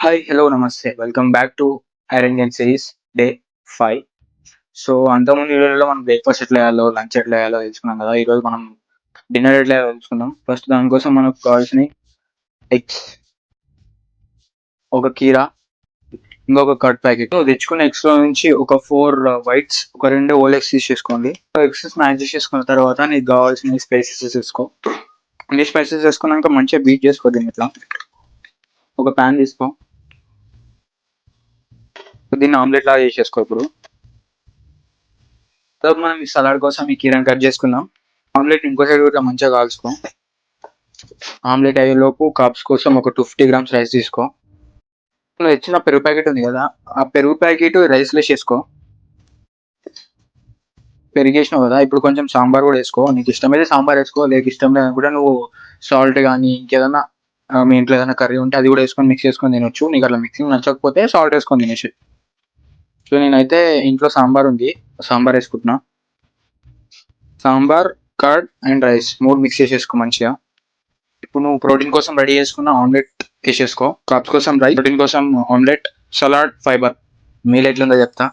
Hi, hello, నమస్తే. Welcome back to iron game series day 5. So, అంతకుముందు వీడియోలో మనం బ్రేక్‌ఫాస్ట్ ఎట్లా చేయాలో, లంచ్ ఎట్లా చేయాలో తెలుసుకున్నాం కదా! ఈరోజు మనం డిన్నర్ ఎట్లా చేయాలో తెలుసుకుందాం. ఫస్ట్ దానికోసం మనకు కావాల్సినయి ఎగ్స్, ఒక కీరా, ఇంకొక కర్డ్ ప్యాకెట్. తెచ్చుకున్న ఎగ్స్‌లో నుంచి ఒక 4 వైట్స్, ఒక 2 హోల్ ఎగ్స్ తీసేసుకోండి. ఎగ్స్ స్మాష్ చేసేసుకున్న తర్వాత నీకు కావాల్సిన స్పైసెస్ ఏసుకో. అన్ని స్పైసెస్ ఏసుకున్నాక మంచిగా బీట్ చేసుకో దీన్ని ఇట్లా. ఒక పాన్ తీసుకో. దీన్ని ఆమ్లెట్ లాగా చేసేసుకో ఇప్పుడు. తర్వాత మనం ఈ సలాడ్ కోసం ఈ కీరాని కట్ చేసుకుందాం. ఆమ్లెట్ ఇంకో సైడ్ ఇట్లా మంచిగా కాల్చుకో. ఆమ్లెట్ అయ్యేలోపు కార్బ్స్ కోసం ఒక 250 గ్రామ్స్ రైస్ తీసుకో. నువ్వు తెచ్చిన పెరుగు ప్యాకెట్ ఉంది కదా, ఆ పెరుగు ప్యాకెట్ రైస్లో వేసేసుకో. పెరిగేసినావు కదా, ఇప్పుడు కొంచెం సాంబార్ కూడా వేసుకో. నీకు ఇష్టమైతే సాంబార్ వేసుకో, లేక ఇష్టం లేదని కూడా నువ్వు సాల్ట్ కానీ ఇంకేదన్నా మీ ఇంట్లో ఏదైనా కర్రీ ఉంటే అది కూడా వేసుకొని మిక్స్ చేసుకొని తినొచ్చు. నీకు అట్లా మిక్సింగ్ నచ్చకపోతే సాల్ట్ వేసుకొని తినేసి. సో నేనైతే ఇంట్లో సాంబార్ ఉంది, సాంబార్ వేసుకుంటున్నా. Sambar, curd and rice 3 mix చేసేసుకో మంచిగా. ఇప్పుడు నువ్వు ప్రోటీన్ కోసం రెడీ చేసుకున్న ఆమ్లెట్ వేసేసుకో. కార్బ్స్ కోసం రైస్, ప్రోటీన్ కోసం ఆమ్లెట్, సలాడ్, ఫైబర్. మీల్ ఎట్లుందో చెప్తా.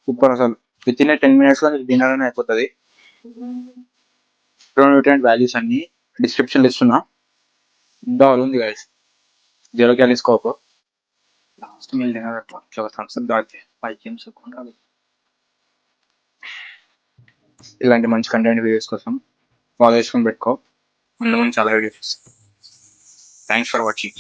సూపర్ అసలు. విత్ ఇన్ 10 మినిట్స్లో నీకు డిన్నర్ అనేది అయిపోతుంది. న్యూట్రియంట్ వాల్యూస్ అన్ని డిస్క్రిప్షన్లో ఇస్తున్నా. ఇంకా ఆల్ ఉంది guys. 0 calories coke. Last meal dinner అట్లా థమ్స్ అప్ దాటి 5 గేమ్స్ ఉండాలి. ఇలాంటి మంచి కంటెంట్ వీడియోస్ కోసం ఫాలో చేసుకొని పెట్టుకో. ముందు ముందు చాలా వీడియోస్. Thanks for watching.